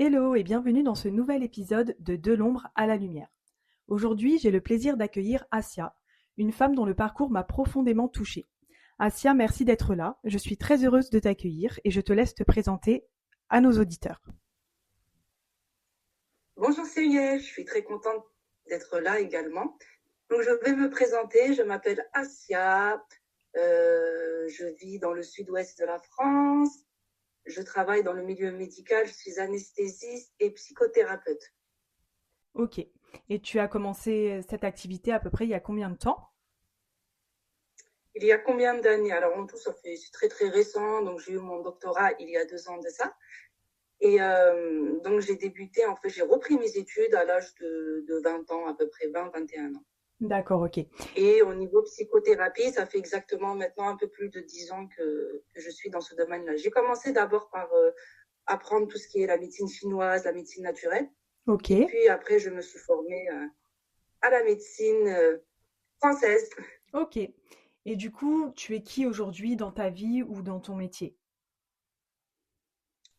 Hello et bienvenue dans ce nouvel épisode de l'ombre à la lumière. Aujourd'hui, j'ai le plaisir d'accueillir Assia, une femme dont le parcours m'a profondément touchée. Assia, merci d'être là. Je suis très heureuse de t'accueillir et je te laisse te présenter à nos auditeurs. Bonjour Céline, je suis très contente d'être là également. Donc je vais me présenter, je m'appelle Assia, je vis dans le sud-ouest de la France, je travaille dans le milieu médical, je suis anesthésiste et psychothérapeute. Ok. Et tu as commencé cette activité à peu près il y a combien de temps? Il y a combien d'années? Alors en tout, c'est très très récent, donc j'ai eu mon doctorat il y a 2 ans de ça. Et donc j'ai repris mes études à l'âge de 20 ans, à peu près 20, 21 ans. D'accord, ok. Et au niveau psychothérapie, ça fait exactement maintenant un peu plus de 10 ans que je suis dans ce domaine-là. J'ai commencé d'abord par apprendre tout ce qui est la médecine chinoise, la médecine naturelle. Ok. Et puis après, je me suis formée à la médecine française. Ok. Et du coup, tu es qui aujourd'hui dans ta vie ou dans ton métier?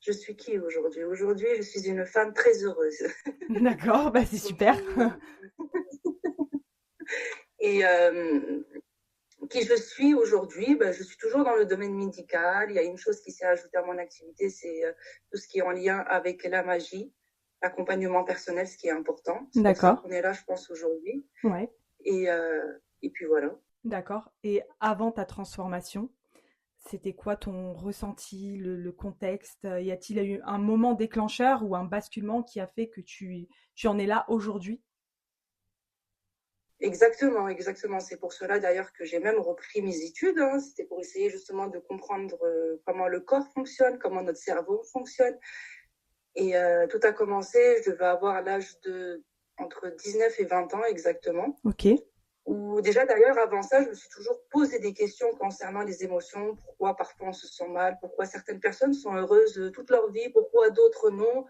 Je suis qui aujourd'hui? Aujourd'hui, je suis une femme très heureuse. D'accord, bah c'est Donc, super. et qui je suis aujourd'hui, ben, je suis toujours dans le domaine médical. Il y a une chose qui s'est ajoutée à mon activité, c'est tout ce qui est en lien avec la magie, l'accompagnement personnel, ce qui est important. C'est pour ça D'accord. qu'on est là, je pense, aujourd'hui. Ouais. Et, euh, et puis voilà. D'accord. Et avant ta transformation, c'était quoi ton ressenti, le contexte? Y a-t-il eu un moment déclencheur ou un basculement qui a fait que tu en es là aujourd'hui? Exactement, exactement. C'est pour cela d'ailleurs que j'ai même repris mes études, hein. C'était pour essayer justement de comprendre comment le corps fonctionne, comment notre cerveau fonctionne. Et tout a commencé, je devais avoir l'âge de entre 19 et 20 ans exactement. Ok, Ou déjà d'ailleurs avant ça, je me suis toujours posé des questions concernant les émotions, pourquoi parfois on se sent mal, pourquoi certaines personnes sont heureuses toute leur vie, pourquoi d'autres non.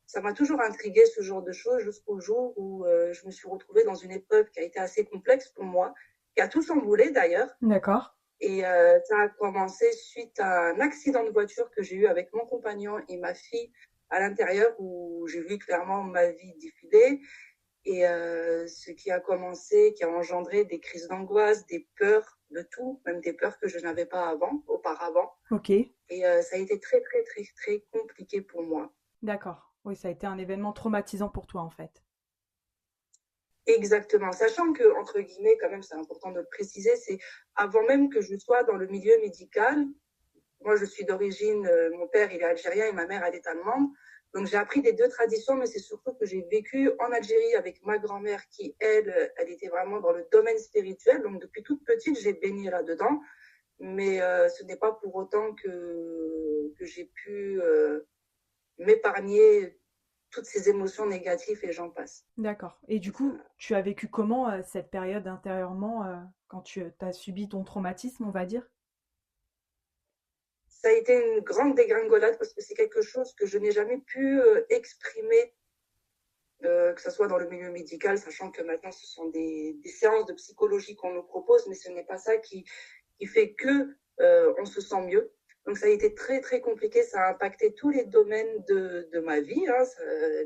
Ça m'a toujours intrigué ce genre de choses jusqu'au jour où je me suis retrouvée dans une épreuve qui a été assez complexe pour moi, qui a tout chamboulé d'ailleurs. d'accord. Et ça a commencé suite à un accident de voiture que j'ai eu avec mon compagnon et ma fille à l'intérieur où j'ai vu clairement ma vie défiler. Et ce qui a commencé, qui a engendré des crises d'angoisse, des peurs, de tout, même des peurs que je n'avais pas auparavant. Ok, Et ça a été très, très, très, très compliqué pour moi. d'accord. Oui, ça a été un événement traumatisant pour toi en fait. Exactement. Sachant que, entre guillemets, quand même, c'est important de le préciser, c'est avant même que je sois dans le milieu médical. Moi, je suis d'origine, mon père, il est algérien et ma mère, elle est allemande. Donc, j'ai appris des deux traditions, mais c'est surtout que j'ai vécu en Algérie avec ma grand-mère qui, elle était vraiment dans le domaine spirituel. Donc, depuis toute petite, j'ai baigné là-dedans. Mais ce n'est pas pour autant que j'ai pu m'épargner toutes ces émotions négatives et j'en passe. D'accord. Et du coup, tu as vécu comment cette période intérieurement quand tu as subi ton traumatisme, on va dire? Ça a été une grande dégringolade parce que c'est quelque chose que je n'ai jamais pu exprimer, que ce soit dans le milieu médical, sachant que maintenant ce sont des séances de psychologie qu'on nous propose, mais ce n'est pas ça qui fait que on se sent mieux. Donc ça a été très très compliqué, ça a impacté tous les domaines de ma vie, hein,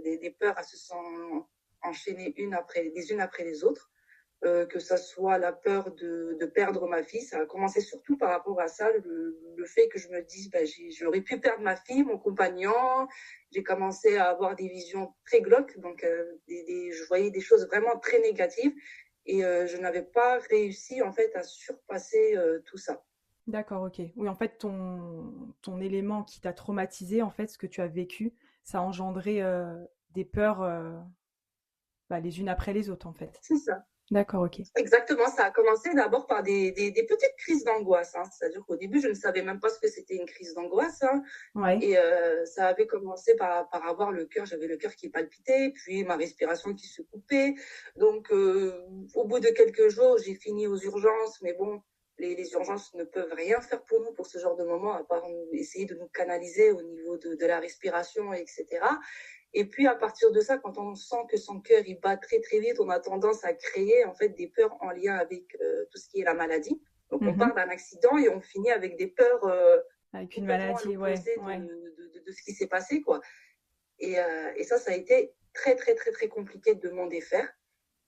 des peurs à se sentir enchaînées les unes après les autres. Que ça soit la peur de perdre ma fille. Ça a commencé surtout par rapport à ça, le fait que je me dise, bah, j'aurais pu perdre ma fille, mon compagnon. J'ai commencé à avoir des visions très glauques, donc je voyais des choses vraiment très négatives et je n'avais pas réussi en fait à surpasser tout ça. D'accord, ok. Oui, en fait, ton élément qui t'a traumatisé, en fait, ce que tu as vécu, ça a engendré des peurs bah, les unes après les autres, en fait. C'est ça. D'accord, ok. Exactement, ça a commencé d'abord par des petites crises d'angoisse, hein. C'est-à-dire qu'au début, je ne savais même pas ce que c'était une crise d'angoisse, hein. Ouais. Et ça avait commencé par avoir le cœur, j'avais le cœur qui palpitait, puis ma respiration qui se coupait. Donc, au bout de quelques jours, j'ai fini aux urgences, mais bon, les urgences ne peuvent rien faire pour nous pour ce genre de moment, à part essayer de nous canaliser au niveau de la respiration, etc. Et puis à partir de ça, quand on sent que son cœur il bat très très vite, on a tendance à créer en fait des peurs en lien avec tout ce qui est la maladie. Donc on part Mhm. d'un accident et on finit avec des peurs Avec une complètement à maladie, ouais, l'opposé ouais. de ce qui s'est passé, quoi. Et ça a été très, très, très, très compliqué de m'en défaire.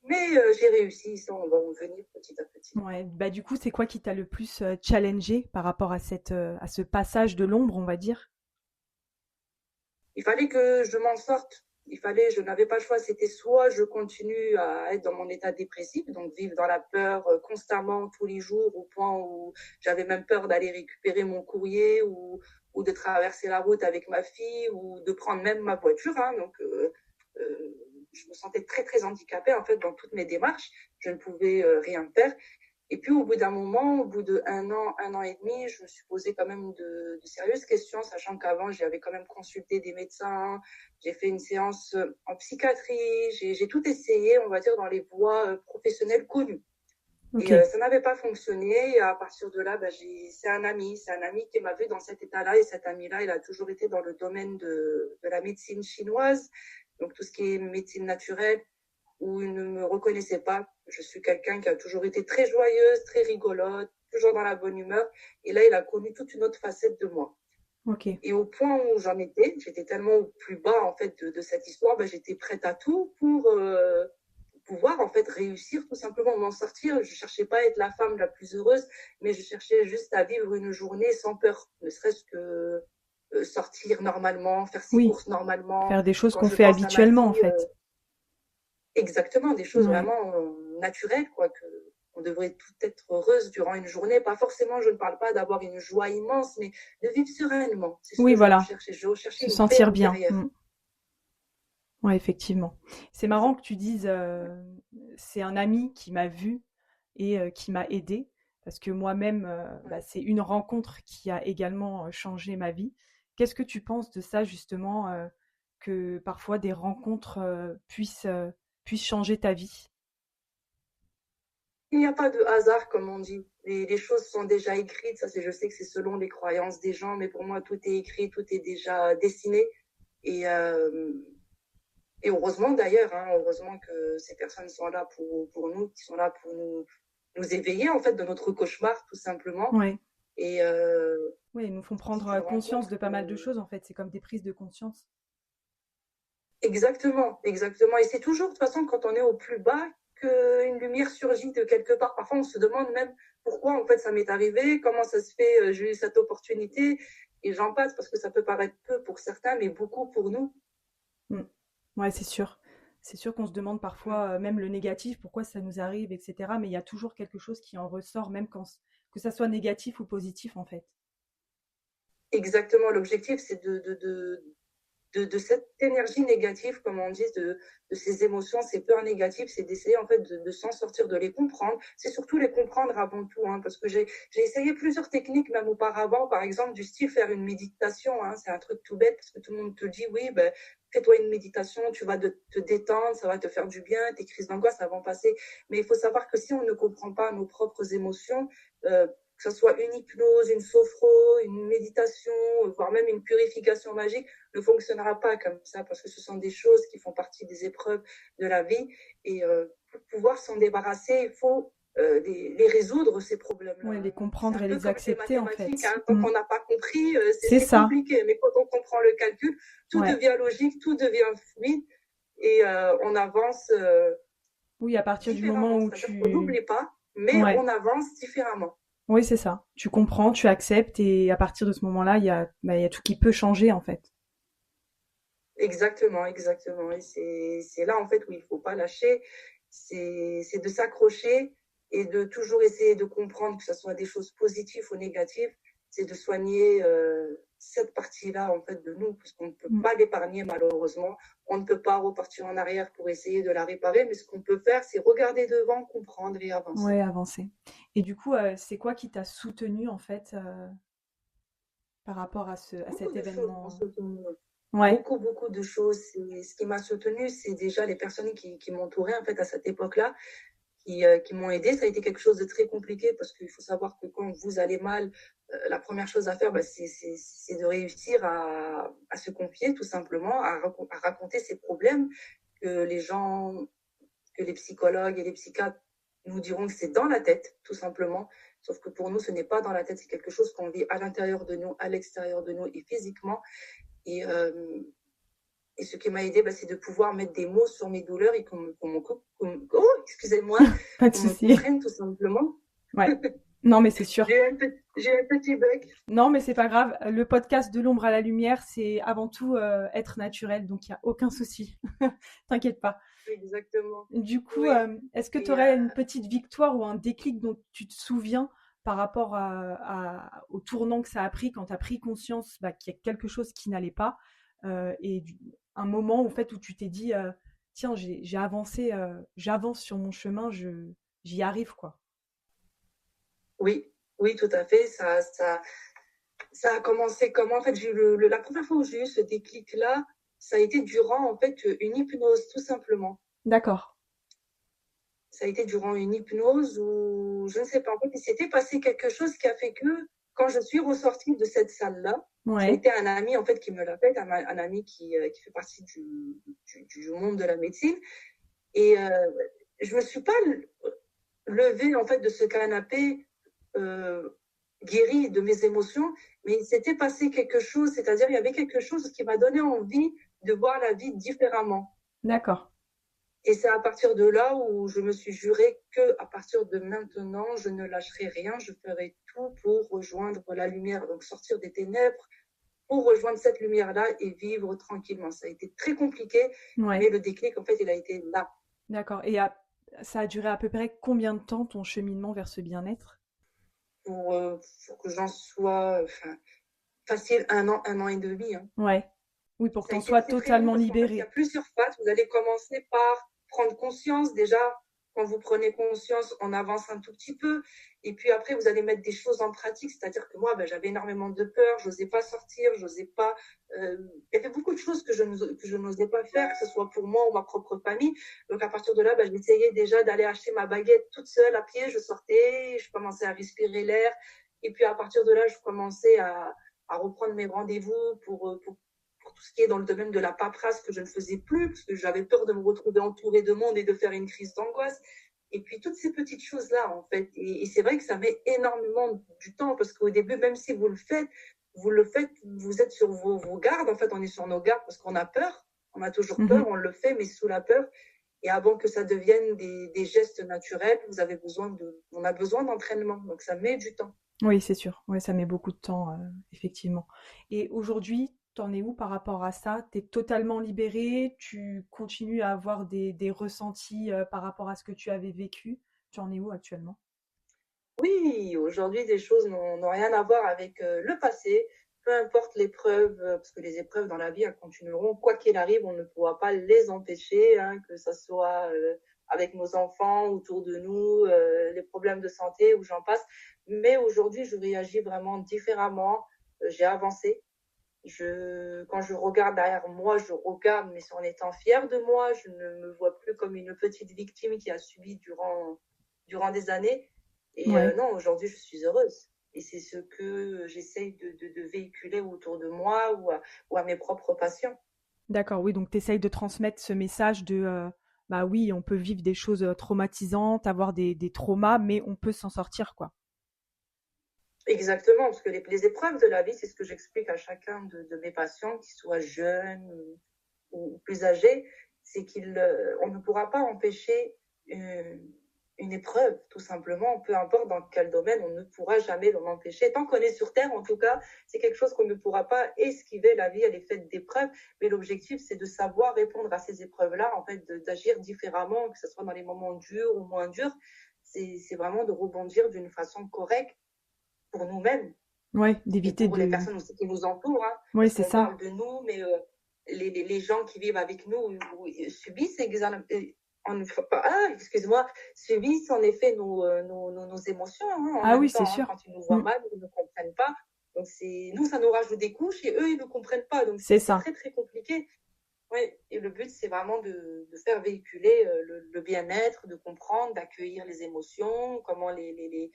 Mais j'ai réussi, ça, on va en venir petit à petit. Ouais, bah du coup, c'est quoi qui t'a le plus challengé par rapport à à ce passage de l'ombre, on va dire? Il fallait que je m'en sorte. Je n'avais pas le choix. C'était soit je continue à être dans mon état dépressif, donc vivre dans la peur constamment tous les jours, au point où j'avais même peur d'aller récupérer mon courrier ou de traverser la route avec ma fille ou de prendre même ma voiture. Hein. Donc, je me sentais très, très handicapée en fait dans toutes mes démarches. Je ne pouvais rien faire. Et puis, au bout d'un moment, au bout un an et demi, je me suis posé quand même de sérieuses questions, sachant qu'avant, j'avais quand même consulté des médecins, j'ai fait une séance en psychiatrie, j'ai tout essayé, on va dire, dans les voies professionnelles connues. Ok, Et ça n'avait pas fonctionné. Et à partir de là, c'est un ami qui m'a vu dans cet état-là. Et cet ami-là, il a toujours été dans le domaine de la médecine chinoise, donc tout ce qui est médecine naturelle, où il ne me reconnaissait pas. Je suis quelqu'un qui a toujours été très joyeuse, très rigolote, toujours dans la bonne humeur. Et là, il a connu toute une autre facette de moi. ok. Et au point où j'en étais, j'étais tellement au plus bas en fait de cette histoire, j'étais prête à tout pour pouvoir en fait réussir, tout simplement m'en sortir. Je cherchais pas à être la femme la plus heureuse, mais je cherchais juste à vivre une journée sans peur, ne serait-ce que sortir normalement, faire ses Oui, courses normalement. faire des choses Quand qu'on je fait pense à ma habituellement, en fille, fait. exactement, des choses Ouais. vraiment naturelles, quoi, que on devrait tout être heureuse durant une journée. Pas forcément, je ne parle pas d'avoir une joie immense, mais de vivre sereinement. C'est ce Oui, que je voilà, recherchais. Je recherchais se une paix sentir bien. intérieure. Mm. Ouais, effectivement. C'est marrant que tu dises, c'est un ami qui m'a vu et qui m'a aidé, parce que moi-même, bah, c'est une rencontre qui a également changé ma vie. Qu'est-ce que tu penses de ça justement, que parfois des rencontres puissent changer ta vie? Il n'y a pas de hasard, comme on dit. Les choses sont déjà écrites. Ça, je sais que c'est selon les croyances des gens, mais pour moi, tout est écrit, tout est déjà dessiné. Et, euh, et heureusement d'ailleurs, hein, heureusement que ces personnes sont là pour nous, qui sont là pour nous éveiller en fait de notre cauchemar, tout simplement. Ouais. Et Oui, ils nous font c'est prendre une conscience rencontre. de pas mal de choses en fait. C'est comme des prises de conscience. Exactement, exactement. Et c'est toujours, de toute façon, quand on est au plus bas, qu'une lumière surgit de quelque part. Parfois, on se demande même pourquoi, en fait, ça m'est arrivé, comment ça se fait, j'ai eu cette opportunité, et j'en passe, parce que ça peut paraître peu pour certains, mais beaucoup pour nous. Mm. Ouais, c'est sûr. C'est sûr qu'on se demande parfois, même le négatif, pourquoi ça nous arrive, etc. Mais il y a toujours quelque chose qui en ressort, même que ça soit négatif ou positif, en fait. Exactement, l'objectif, c'est de cette énergie négative, comme on dit, de ces émotions, ces peurs négatives, c'est d'essayer en fait de s'en sortir, de les comprendre. C'est surtout les comprendre avant tout, hein, parce que j'ai essayé plusieurs techniques même auparavant, par exemple du style faire une méditation. Hein, c'est un truc tout bête parce que tout le monde te dit oui, ben fais-toi une méditation, tu vas te détendre, ça va te faire du bien, tes crises d'angoisse ça va passer. Mais il faut savoir que si on ne comprend pas nos propres émotions, que ce soit une hypnose, une sophro, une méditation, voire même une purification magique, ne fonctionnera pas comme ça parce que ce sont des choses qui font partie des épreuves de la vie et pour pouvoir s'en débarrasser, il faut les résoudre, ces problèmes-là. Ouais, les C'est comprendre un et peu les comme les accepter, en mathématiques, fait. hein. Tant Mm. qu'on n'a pas compris, C'est c'est ça. compliqué. Mais quand on comprend le calcul, tout Ouais. devient logique, tout devient fluide et on avance Oui, à partir du moment différemment. où C'est-à-dire qu'on tu... n'oublie pas, mais Ouais. on avance différemment. Oui, c'est ça. Tu comprends, tu acceptes, et à partir de ce moment-là, il y a tout qui peut changer, en fait. Exactement, exactement. Et c'est là, en fait, où il ne faut pas lâcher. C'est de s'accrocher et de toujours essayer de comprendre que ce soit des choses positives ou négatives. C'est de soigner cette partie-là, en fait, de nous, parce qu'on ne peut Mm. pas l'épargner, malheureusement. On ne peut pas repartir en arrière pour essayer de la réparer, mais ce qu'on peut faire, c'est regarder devant, comprendre et avancer. Ouais, avancer. Et du coup, c'est quoi qui t'a soutenu, en fait, par rapport à à Beaucoup cet de choses m'ont événement? soutenu. Ouais. Beaucoup, beaucoup de choses. Ce qui m'a soutenue, c'est déjà les personnes qui m'entouraient, en fait, à cette époque-là qui m'ont aidé. Ça a été quelque chose de très compliqué parce qu'il faut savoir que quand vous allez mal, la première chose à faire, c'est de réussir à se confier tout simplement, à raconter ses problèmes que les gens, que les psychologues et les psychiatres nous diront que c'est dans la tête, tout simplement. Sauf que pour nous, ce n'est pas dans la tête, c'est quelque chose qu'on vit à l'intérieur de nous, à l'extérieur de nous et physiquement. Et Et ce qui m'a aidé, c'est de pouvoir mettre des mots sur mes douleurs et excusez-moi, Pas de qu'on me souci. comprenne tout simplement. Ouais. Non, mais c'est sûr. J'ai un petit bec. Non, mais c'est pas grave. Le podcast de l'ombre à la lumière, c'est avant tout être naturel, donc il y a aucun souci. T'inquiète pas. Exactement. Du coup, Oui. est-ce que tu Et aurais une petite victoire ou un déclic dont tu te souviens par rapport au tournant que ça a pris quand tu as pris conscience qu'il y a quelque chose qui n'allait pas un moment en fait où tu t'es dit tiens, j'ai avancé, j'avance sur mon chemin, j'y arrive quoi. oui, oui, tout à fait. Ça a commencé comment? En fait, j'ai eu la première fois où j'ai eu ce déclic-là, ça a été durant en fait une hypnose, tout simplement. D'accord. Ça a été durant une hypnose où, je ne sais pas, en fait, il s'était passé quelque chose qui a fait que, quand je suis ressortie de cette salle-là, ça a Ouais. été un ami, en fait, qui me l'a fait, un ami qui fait partie du monde de la médecine. Et je me suis pas levée, en fait, de ce canapé, guérie de mes émotions, mais il s'était passé quelque chose, c'est-à-dire il y avait quelque chose qui m'a donné envie de voir la vie différemment. D'accord. Et c'est à partir de là où je me suis juré que, à partir de maintenant, je ne lâcherai rien, je ferai tout pour rejoindre la lumière, donc sortir des ténèbres, pour rejoindre cette lumière-là et vivre tranquillement. Ça a été très compliqué, Ouais. mais le déclic, en fait, il a été là. D'accord. Et ça a duré à peu près combien de temps ton cheminement vers ce bien-être? Pour que j'en sois, facile, un an et demi. Hein. Ouais. Oui, pour que Ça a t'en été sois très très long totalement parce qu'en fait, il y a libéré. plusieurs phases. Vous allez commencer par prendre conscience déjà. Quand vous prenez conscience, on avance un tout petit peu. Et puis après, vous allez mettre des choses en pratique. C'est-à-dire que moi, j'avais énormément de peur. Je n'osais pas sortir. J'osais pas. Il y avait beaucoup de choses que je n'osais pas faire, que ce soit pour moi ou ma propre famille. Donc à partir de là, j'essayais déjà d'aller acheter ma baguette toute seule à pied. Je sortais, je commençais à respirer l'air. Et puis à partir de là, je commençais à reprendre mes rendez-vous pour tout ce qui est dans le domaine de la paperasse que je ne faisais plus, parce que j'avais peur de me retrouver entourée de monde et de faire une crise d'angoisse. Et puis toutes ces petites choses-là, en fait. Et c'est vrai que ça met énormément du temps, parce qu'au début, même si vous le faites, vous êtes sur vos gardes. En fait, on est sur nos gardes parce qu'on a peur. On a toujours peur, on le fait, mais sous la peur. Et avant que ça devienne des gestes naturels, on a besoin d'entraînement. Donc ça met du temps. Oui, c'est sûr. Ouais, ça met beaucoup de temps, effectivement. Et aujourd'hui, t'en es où par rapport à ça? T'es totalement libérée? Tu continues à avoir des ressentis par rapport à ce que tu avais vécu? Tu en es où actuellement? Oui, aujourd'hui, des choses n'ont rien à voir avec le passé. Peu importe l'épreuve, parce que les épreuves dans la vie, elles continueront. Quoi qu'il arrive, on ne pourra pas les empêcher, hein, que ce soit avec nos enfants, autour de nous, les problèmes de santé, ou j'en passe. Mais aujourd'hui, je réagis vraiment différemment. J'ai avancé. Quand je regarde derrière moi, je regarde, mais en étant fière de moi. Je ne me vois plus comme une petite victime qui a subi durant des années. Et Ouais. non, aujourd'hui, je suis heureuse. Et c'est ce que j'essaye de véhiculer autour de moi ou à mes propres patients. D'accord, oui, donc tu essayes de transmettre ce message de bah oui, on peut vivre des choses traumatisantes, avoir des traumas, mais on peut s'en sortir, quoi. Exactement, parce que les épreuves de la vie, c'est ce que j'explique à chacun de mes patients, qu'ils soient jeunes ou plus âgés, c'est qu'on ne pourra pas empêcher une épreuve, tout simplement, peu importe dans quel domaine, on ne pourra jamais l'en empêcher. Tant qu'on est sur Terre, en tout cas, c'est quelque chose qu'on ne pourra pas esquiver. La vie, elle est faite d'épreuves, mais l'objectif, c'est de savoir répondre à ces épreuves-là, en fait, d'agir différemment, que ce soit dans les moments durs ou moins durs. C'est vraiment de rebondir d'une façon correcte pour nous-mêmes Ouais, et d'éviter pour les de. personnes aussi qui nous entourent, hein, Oui, parce c'est qu'on ça. parle de nous, mais les gens qui vivent avec nous subissent excuse-moi, subissent en effet nos émotions, hein, en Ah même oui, c'est temps, hein, sûr. quand ils nous voient Mm, mal, ils ne comprennent pas. Donc nous, ça nous rajoute des couches et eux, ils ne comprennent pas. Donc c'est c'est ça. très très compliqué. Ouais. Et le but, c'est vraiment de faire véhiculer le bien-être, de comprendre, d'accueillir les émotions, comment les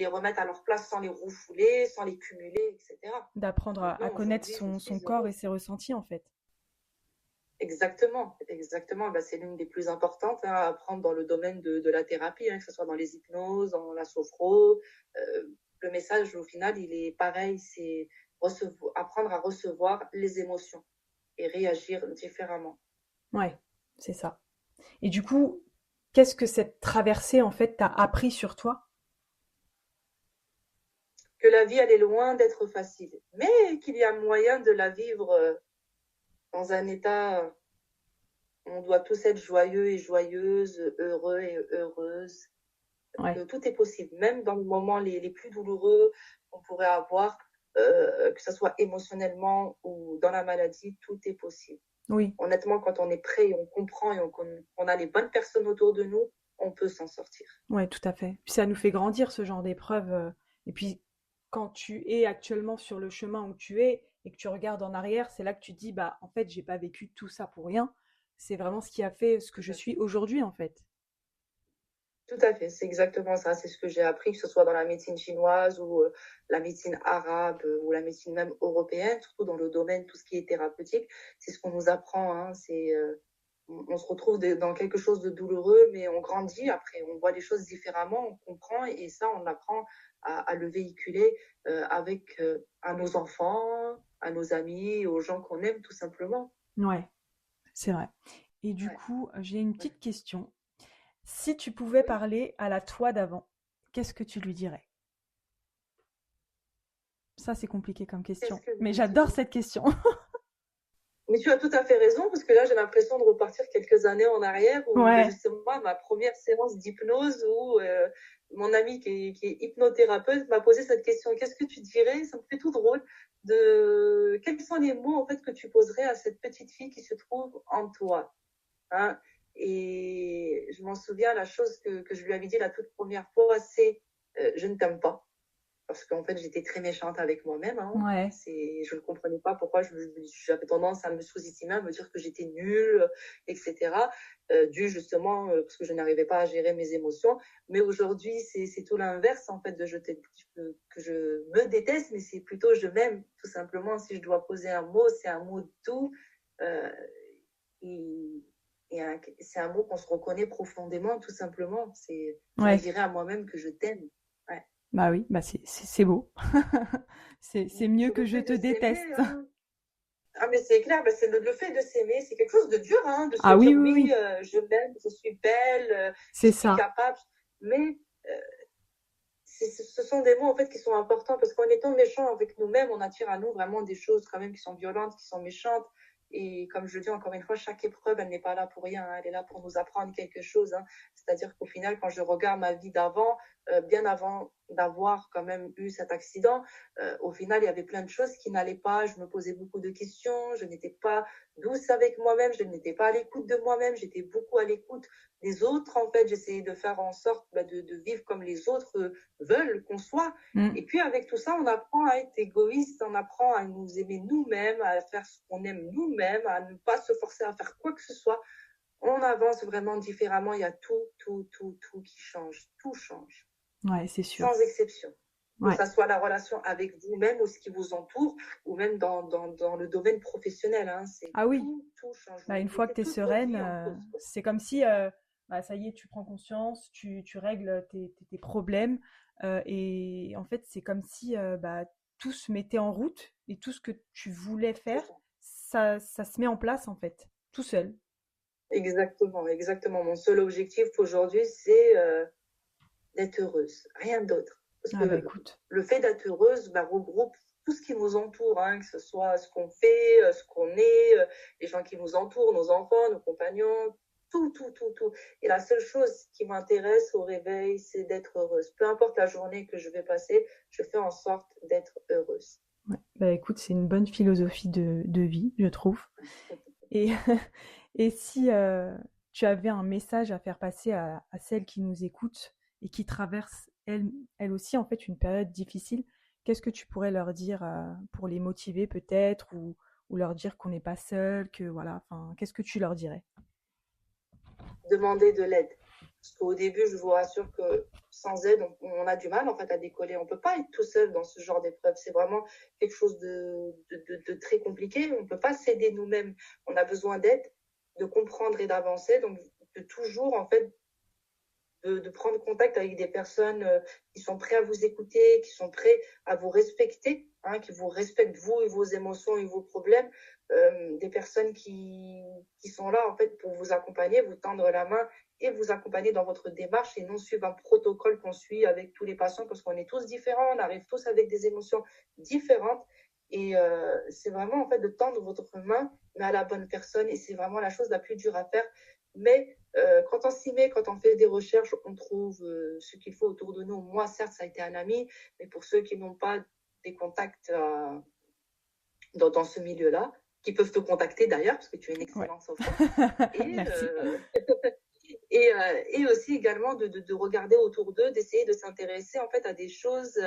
remettre à leur place sans les refouler, sans les cumuler, etc. D'apprendre Donc à non, connaître aujourd'hui, je son suis corps et heureuse. ses ressentis, en fait. Exactement, exactement. C'est l'une des plus importantes, hein, à apprendre dans le domaine de la thérapie, hein, que ce soit dans les hypnoses, dans la sophro. Le message, au final, il est pareil, c'est apprendre à recevoir les émotions. et réagir différemment. Ouais, c'est ça. Et du coup, qu'est-ce que cette traversée, en fait, t'a appris sur toi? Que la vie, elle est loin d'être facile, mais qu'il y a moyen de la vivre dans un état où on doit tous être joyeux et joyeuses, heureux et heureuses, Ouais, que tout est possible, même dans les moments les plus douloureux qu'on pourrait avoir, que ce soit émotionnellement ou dans la maladie, tout est possible. oui, Honnêtement, quand on est prêt et on comprend et on a les bonnes personnes autour de nous, on peut s'en sortir. ouais, tout à fait. Puis ça nous fait grandir ce genre d'épreuve. Et puis, quand tu es actuellement sur le chemin où tu es et que tu regardes en arrière, c'est là que tu te dis, bah, en fait, j'ai pas vécu tout ça pour rien. C'est vraiment ce qui a fait ce que je suis aujourd'hui, en fait. Tout à fait, c'est exactement ça. C'est ce que j'ai appris, que ce soit dans la médecine chinoise ou la médecine arabe ou la médecine même européenne, surtout dans le domaine tout ce qui est thérapeutique. C'est ce qu'on nous apprend. Hein. On se retrouve dans quelque chose de douloureux, mais on grandit. Après, on voit les choses différemment, on comprend et ça, on apprend à le véhiculer avec à nos enfants, à nos amis, aux gens qu'on aime, tout simplement. Ouais, c'est vrai. Et du Ouais. coup, j'ai une petite question. Si tu pouvais Oui. parler à la toi d'avant, qu'est-ce que tu lui dirais? Ça, c'est compliqué comme Qu'est-ce question. que je Mais lui j'adore dirais? cette question. Mais tu as tout à fait raison, parce que là, j'ai l'impression de repartir quelques années en arrière, où ben, Ouais, justement, ma première séance d'hypnose, où mon ami qui est hypnothérapeute m'a posé cette question. Qu'est-ce que tu dirais? Ça me fait tout drôle. Quels sont les mots en fait que tu poserais à cette petite fille qui se trouve en toi, hein? Et je m'en souviens, la chose que je lui avais dit la toute première fois, c'est je ne t'aime pas, parce qu'en fait, j'étais très méchante avec moi-même. Hein. ouais, Je ne comprenais pas pourquoi j'avais tendance à me sous-estimer, à me dire que j'étais nulle, etc. Dû justement parce que je n'arrivais pas à gérer mes émotions. Mais aujourd'hui, c'est tout l'inverse, en fait, que je me déteste, mais c'est plutôt je m'aime, tout simplement. Si je dois poser un mot, c'est un mot doux. Euh, et, c'est un mot qu'on se reconnaît profondément, tout simplement. Je me ouais. dirais à moi-même que je t'aime. Ouais. Bah oui, bah c'est beau. C'est mieux que Le je fait te de s'aimer, déteste. hein. Ah, mais c'est clair, c'est le fait de s'aimer, c'est quelque chose de dur, hein, de se Ah oui, dire oui, oui, oui, je m'aime, je suis belle, je c'est suis ça. capable. Mais euh, ce sont des mots en fait qui sont importants parce qu'en étant méchant avec nous-mêmes, on attire à nous vraiment des choses quand même qui sont violentes, qui sont méchantes. Et comme je le dis encore une fois, chaque épreuve, elle n'est pas là pour rien, hein, elle est là pour nous apprendre quelque chose. Hein. C'est-à-dire qu'au final, quand je regarde ma vie d'avant, bien avant d'avoir quand même eu cet accident, au final, il y avait plein de choses qui n'allaient pas. Je me posais beaucoup de questions, je n'étais pas douce avec moi-même, je n'étais pas à l'écoute de moi-même, j'étais beaucoup à l'écoute des autres. En fait, j'essayais de faire en sorte de vivre comme les autres veulent qu'on soit. Mm. Et puis avec tout ça, on apprend à être égoïste, on apprend à nous aimer nous-mêmes, à faire ce qu'on aime nous-mêmes, à ne pas se forcer à faire quoi que ce soit. On avance vraiment différemment. Il y a tout qui change. Tout change, Ouais, c'est sûr. sans exception. Que Ouais. ça soit la relation avec vous-même ou ce qui vous entoure, ou même dans le domaine professionnel. Hein. C'est Ah oui, tout change. bah, Vous une fois que remettez tu es toute votre sereine, vie en cause. Quoi. c'est comme si, bah, ça y est, tu prends conscience, tu règles tes problèmes. Et en fait, c'est comme si bah, tout se mettait en route et tout ce que tu voulais C'est faire, ça. ça se met en place, en fait, tout seul. Exactement, exactement. Mon seul objectif aujourd'hui, c'est d'être heureuse, rien d'autre. Parce Ah bah que écoute. le fait d'être heureuse regroupe tout ce qui nous entoure, hein, que ce soit ce qu'on fait, ce qu'on est, les gens qui nous entourent, nos enfants, nos compagnons, tout. Et la seule chose qui m'intéresse au réveil, c'est d'être heureuse. Peu importe la journée que je vais passer, je fais en sorte d'être heureuse. Ouais. Bah écoute, c'est une bonne philosophie de vie, je trouve. Et, et si tu avais un message à faire passer à celles qui nous écoutent et qui traversent elles aussi en fait une période difficile, qu'est-ce que tu pourrais leur dire pour les motiver peut-être ou leur dire qu'on n'est pas seul, que voilà, enfin, qu'est-ce que tu leur dirais? Demander de l'aide. Parce qu'au début, je vous rassure que sans aide, on a du mal en fait à décoller. On peut pas être tout seul dans ce genre d'épreuve. C'est vraiment quelque chose de très compliqué. On peut pas s'aider nous-mêmes. On a besoin d'aide, de comprendre et d'avancer. Donc, de toujours en fait de prendre contact avec des personnes qui sont prêts à vous écouter, qui sont prêts à vous respecter, hein, qui vous respectent vous et vos émotions et vos problèmes, des personnes qui sont là en fait pour vous accompagner, vous tendre la main et vous accompagner dans votre démarche et non suivre un protocole qu'on suit avec tous les patients parce qu'on est tous différents, on arrive tous avec des émotions différentes et c'est vraiment en fait de tendre votre main mais à la bonne personne et c'est vraiment la chose la plus dure à faire. Mais quand on s'y met, quand on fait des recherches, on trouve ce qu'il faut autour de nous. Moi, certes, ça a été un ami, mais pour ceux qui n'ont pas des contacts dans ce milieu-là, qui peuvent te contacter d'ailleurs, parce que tu es une excellente sophrologue. Merci. Et aussi également de regarder autour d'eux, d'essayer de s'intéresser en fait à des choses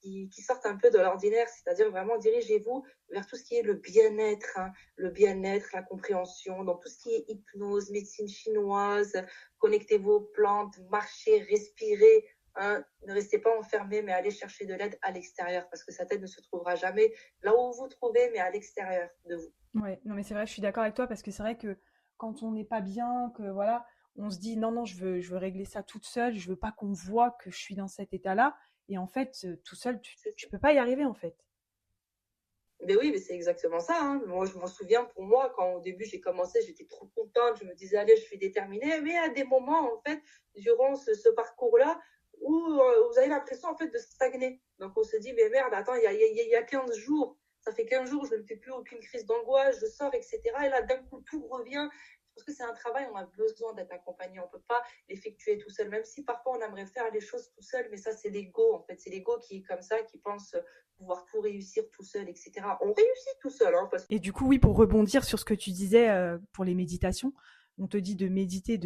qui sortent un peu de l'ordinaire, c'est-à-dire vraiment dirigez-vous vers tout ce qui est le bien-être, hein, la compréhension, donc tout ce qui est hypnose, médecine chinoise, connectez-vous aux plantes, marchez, respirez, hein, ne restez pas enfermés, mais allez chercher de l'aide à l'extérieur, parce que cette aide ne se trouvera jamais là où vous vous trouvez, mais à l'extérieur de vous. Ouais, non mais c'est vrai, je suis d'accord avec toi parce que c'est vrai que quand on n'est pas bien, que voilà, on se dit non, non, je veux régler ça toute seule, je veux pas qu'on voit que je suis dans cet état-là. Et en fait, tout seul, tu peux pas y arriver en fait. Mais oui, mais c'est exactement ça. Hein. Moi, je m'en souviens pour moi, quand au début j'ai commencé, j'étais trop contente. Je me disais, allez, je suis déterminée. Mais à des moments, en fait, durant ce parcours-là, où vous avez l'impression, en fait, de stagner. Donc, on se dit, mais merde, attends, il y a 15 jours. Ça fait 15 jours, je ne fais plus aucune crise d'angoisse, je sors, etc. Et là, d'un coup, tout revient. Parce que c'est un travail, on a besoin d'être accompagné. On ne peut pas l'effectuer tout seul, même si parfois on aimerait faire les choses tout seul. Mais ça, c'est l'ego, en fait. C'est l'ego qui est comme ça, qui pense pouvoir tout réussir tout seul, etc. On réussit tout seul, hein, parce que Et du coup, oui, pour rebondir sur ce que tu disais pour les méditations, on te dit de méditer,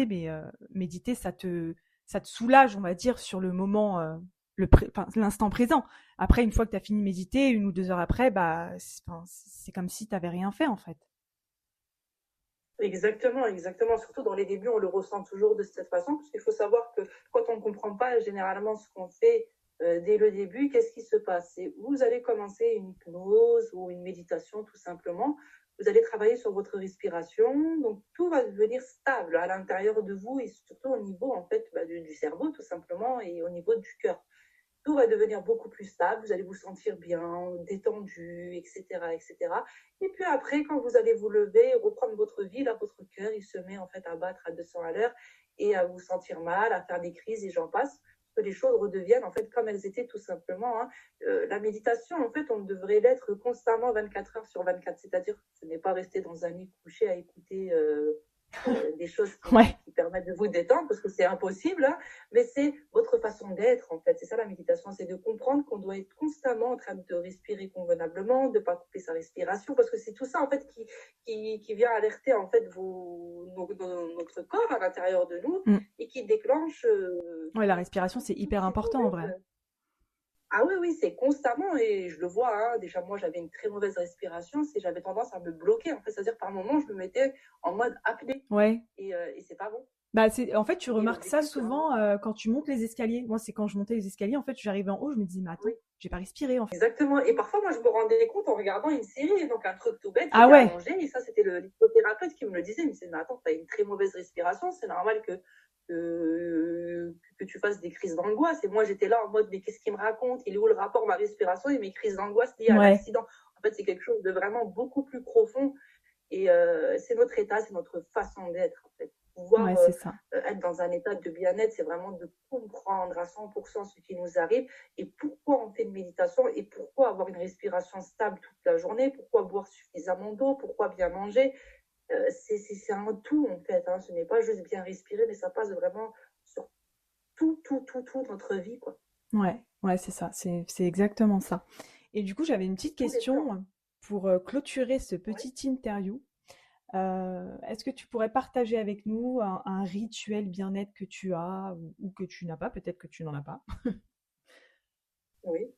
mais méditer, ça te soulage, on va dire, sur le moment, enfin, l'instant présent. Après, une fois que tu as fini de méditer, 1 ou 2 heures après, bah, c'est comme si tu n'avais rien fait, en fait. exactement, exactement. Surtout dans les débuts, on le ressent toujours de cette façon, parce qu'il faut savoir que quand on ne comprend pas généralement ce qu'on fait dès le début, qu'est-ce qui se passe? C'est vous allez commencer une hypnose ou une méditation tout simplement. Vous allez travailler sur votre respiration, donc tout va devenir stable à l'intérieur de vous et surtout au niveau en fait du cerveau tout simplement et au niveau du cœur. Tout va devenir beaucoup plus stable, vous allez vous sentir bien, détendu, etc., etc. Et puis après, quand vous allez vous lever, reprendre votre vie, là, votre cœur, il se met en fait à battre à 200 à l'heure et à vous sentir mal, à faire des crises et j'en passe. Que les choses redeviennent en fait comme elles étaient tout simplement. Hein. La méditation, en fait, on devrait l'être constamment 24 heures sur 24, c'est-à-dire ce n'est pas rester dans un lit couché à écouter des choses Ouais, qui permettent de vous détendre, parce que c'est impossible, hein, mais c'est votre façon d'être, en fait. C'est ça la méditation, c'est de comprendre qu'on doit être constamment en train de respirer convenablement, de ne pas couper sa respiration, parce que c'est tout ça, en fait, qui vient alerter, en fait, notre corps à l'intérieur de nous mm. et qui déclenche Ouais, la respiration, c'est toutes hyper ces important en mauvaises vrai. ah oui, oui, c'est constamment et je le vois. Hein. Déjà, moi, j'avais une très mauvaise respiration. J'avais tendance à me bloquer. En fait, c'est-à-dire par moment, je me mettais en mode apnée Ouais. et c'est pas bon. Bah, en fait, tu Et remarques ça l'objectif, c'est vraiment souvent quand tu montes les escaliers. Moi, c'est quand je montais les escaliers, en fait, j'arrivais en haut, je me disais, mais attends, oui, j'ai pas respiré en fait. exactement. Et parfois, moi, je me rendais compte en regardant une série, donc un truc tout bête, Ah j'étais ouais, allongée, et ça, c'était l'hypnothérapeute qui me le disait. Il me disait, mais attends, tu as une très mauvaise respiration, c'est normal que tu fasses des crises d'angoisse. Et moi, j'étais là en mode, mais qu'est-ce qu'il me raconte? Il est où le rapport, ma respiration et mes crises d'angoisse liées à ouais, l'accident? En fait, c'est quelque chose de vraiment beaucoup plus profond. Et c'est notre état, c'est notre façon d'être, en fait. ouais, Pouvoir c'est ça. être dans un état de bien-être, c'est vraiment de comprendre à 100% ce qui nous arrive et pourquoi on fait une méditation et pourquoi avoir une respiration stable toute la journée, pourquoi boire suffisamment d'eau, pourquoi bien manger. C'est un tout, en fait. Hein. Ce n'est pas juste bien respirer, mais ça passe vraiment sur tout notre vie, quoi. Ouais, ouais, c'est ça. C'est exactement ça. Et du coup, j'avais une petite Tous les plans. question pour clôturer ce Ouais. petit interview. Est-ce que tu pourrais partager avec nous un rituel bien-être que tu as ou que tu n'as pas? Peut-être que tu n'en as pas. Oui.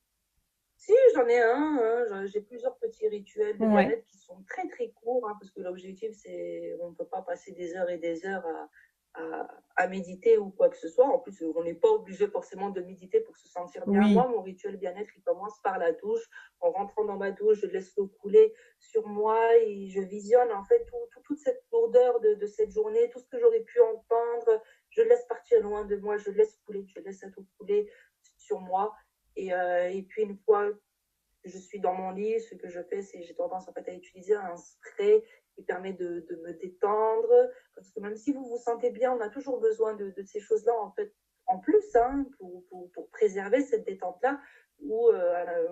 Si, j'en ai un. J'ai plusieurs petits rituels de Ouais, bien-être qui sont très très courts, hein, parce que l'objectif, c'est on ne peut pas passer des heures et des heures à méditer ou quoi que ce soit. En plus, on n'est pas obligé forcément de méditer pour se sentir bien. Moi, oui, mon rituel bien-être, il commence par la douche. En rentrant dans ma douche, je laisse l'eau couler sur moi et je visionne en fait toute cette lourdeur de cette journée, tout ce que j'aurais pu entendre. Je laisse partir loin de moi, je laisse couler, je laisse cette eau couler sur moi. Et puis une fois je suis dans mon lit, ce que je fais, c'est j'ai tendance en fait à utiliser un spray qui permet de me détendre. Parce que même si vous vous sentez bien, on a toujours besoin de ces choses-là en fait, en plus, hein, pour préserver cette détente-là. Où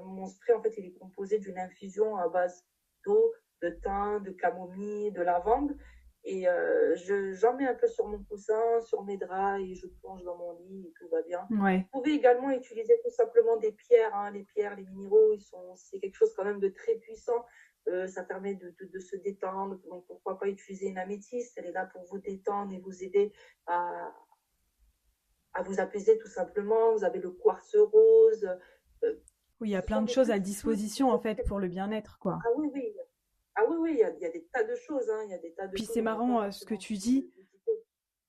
mon spray en fait, il est composé d'une infusion à base d'eau, de thym, de camomille, de lavande. Et j'en mets un peu sur mon coussin, sur mes draps et je plonge dans mon lit et tout va bien. Ouais, Vous pouvez également utiliser tout simplement des pierres, hein. Les pierres, les minéraux, c'est quelque chose quand même de très puissant. Ça permet de se détendre. Donc pourquoi pas utiliser une améthyste? Elle est là pour vous détendre et vous aider à, à vous apaiser tout simplement. Vous avez le quartz rose. oui, il y a Ce plein sont de des choses à petites choses disposition en fait pour le bien-être, quoi. ah oui, oui. Ah oui, oui, il y a des tas de choses, hein. Il y a des tas de Puis choses, c'est on n'a pas marrant ce que forcément tu besoin dis. de citer.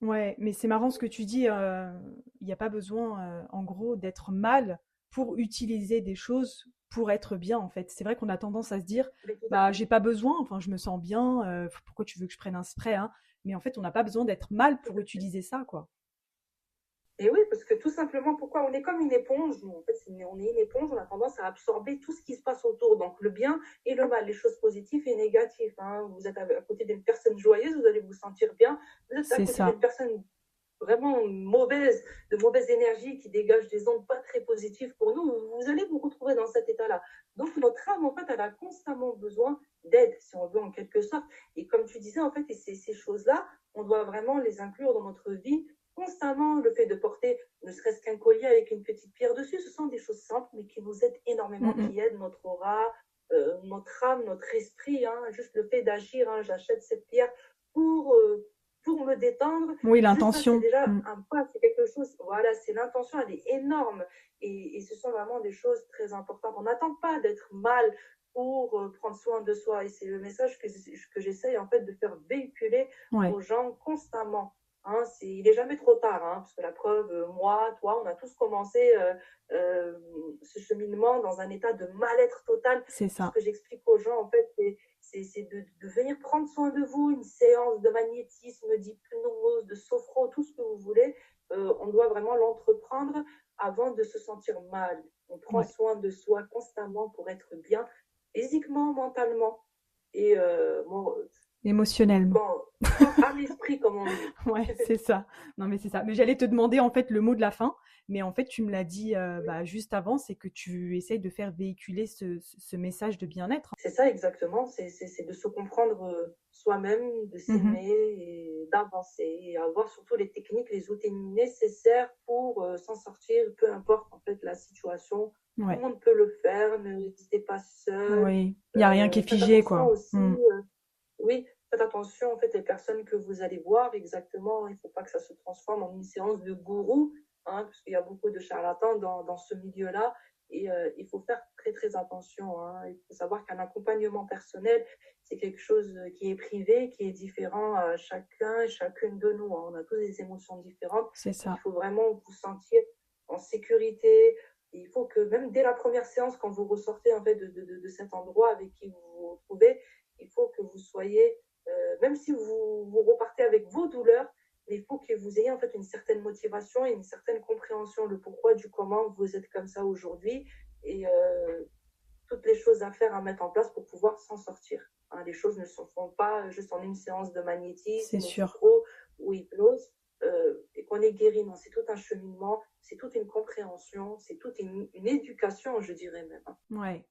Ouais, mais c'est marrant ce que tu dis. Il n'y a pas besoin, en gros, d'être mal pour utiliser des choses pour être bien, en fait. C'est vrai qu'on a tendance à se dire, Mais tout à bah, fait. j'ai pas besoin. Enfin, je me sens bien. Pourquoi tu veux que je prenne un spray, hein? Mais en fait, on n'a pas besoin d'être mal Tout pour à fait. utiliser ça, quoi. Et oui, parce que tout simplement, pourquoi on est comme une éponge, nous, en fait, on est une éponge, on a tendance à absorber tout ce qui se passe autour, donc le bien et le mal, les choses positives et négatives, hein. Vous êtes à côté d'une personne joyeuse, vous allez vous sentir bien. Vous êtes à C'est côté ça. d'une personne vraiment mauvaise, de mauvaise énergie qui dégage des ondes pas très positives pour nous, vous allez vous retrouver dans cet état-là. Donc notre âme, en fait, elle a constamment besoin d'aide, si on veut, en quelque sorte. Et comme tu disais, en fait, et ces choses-là, on doit vraiment les inclure dans notre vie constamment. Le fait de porter ne serait-ce qu'un collier avec une petite pierre dessus, ce sont des choses simples, mais qui nous aident énormément, Mm, mm. qui aident notre aura, notre âme, notre esprit. Hein. Juste le fait d'agir, hein, j'achète cette pierre pour, euh, pour me détendre. Oui, Juste ça, c'est l'intention. déjà Mm. un pas, c'est quelque chose. Voilà, c'est l'intention, elle est énorme. Et ce sont vraiment des choses très importantes. On n'attend pas d'être mal pour prendre soin de soi. Et c'est le message que j'essaye en fait de faire véhiculer Ouais, aux gens constamment. Hein, il n'est jamais trop tard, hein, parce que la preuve, moi, toi, on a tous commencé euh, ce cheminement dans un état de mal-être total. c'est Ce ça. que j'explique aux gens, en fait, c'est de venir prendre soin de vous, une séance de magnétisme, d'hypnose, de sophro, tout ce que vous voulez. On doit vraiment l'entreprendre avant de se sentir mal. On prend Ouais, soin de soi constamment pour être bien, physiquement, mentalement. Et émotionnellement. bon, corps, âme, esprit, comme on dit. Ouais, c'est ça. Non, mais c'est ça. Mais j'allais te demander en fait le mot de la fin, mais en fait tu me l'as dit bah, juste avant, c'est que tu essayes de faire véhiculer ce message de bien-être. C'est ça exactement, c'est de se comprendre soi-même, de Mhm. s'aimer et d'avancer et avoir surtout les techniques, les outils nécessaires pour s'en sortir, peu importe en fait la situation. Tout le Ouais, monde peut le faire, ne restez pas seul. oui. Il n'y a rien qui est Faites figé, attention quoi. aussi, Mm. oui, faites attention en fait les personnes que vous allez voir exactement. Il ne faut pas que ça se transforme en une séance de gourou, hein, parce qu'il y a beaucoup de charlatans dans ce milieu-là. Et il faut faire très très attention. Hein. Il faut savoir qu'un accompagnement personnel, c'est quelque chose qui est privé, qui est différent à chacun et chacune de nous. Hein. On a tous des émotions différentes. C'est Donc il ça. faut vraiment vous sentir en sécurité. Et il faut que même dès la première séance, quand vous ressortez en fait de cet endroit avec qui vous vous retrouvez, il faut que vous soyez, même si vous repartez avec vos douleurs, mais il faut que vous ayez en fait une certaine motivation et une certaine compréhension, le pourquoi du comment vous êtes comme ça aujourd'hui et toutes les choses à faire, à mettre en place pour pouvoir s'en sortir. Hein, les choses ne se font pas juste en une séance de C'est magnétisme, sûr. sophro ou hypnose et qu'on est guéri. Non, c'est tout un cheminement, c'est toute une compréhension, c'est toute une éducation, je dirais même. Ouais.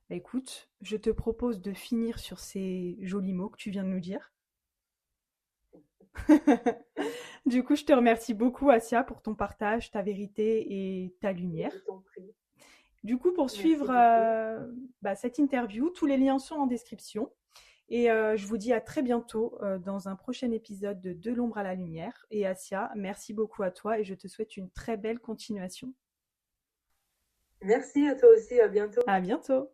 Bah, écoute, je te propose de finir sur ces jolis mots que tu viens de nous dire. Du coup, je te remercie beaucoup, Asia, pour ton partage, ta vérité et ta Je lumière. t'en prie. Du coup, pour Merci suivre beaucoup. bah, cette interview, tous les liens sont en description. Et je vous dis à très bientôt dans un prochain épisode de l'ombre à la lumière. Et Asia, merci beaucoup à toi et je te souhaite une très belle continuation. Merci à toi aussi, à bientôt. À bientôt!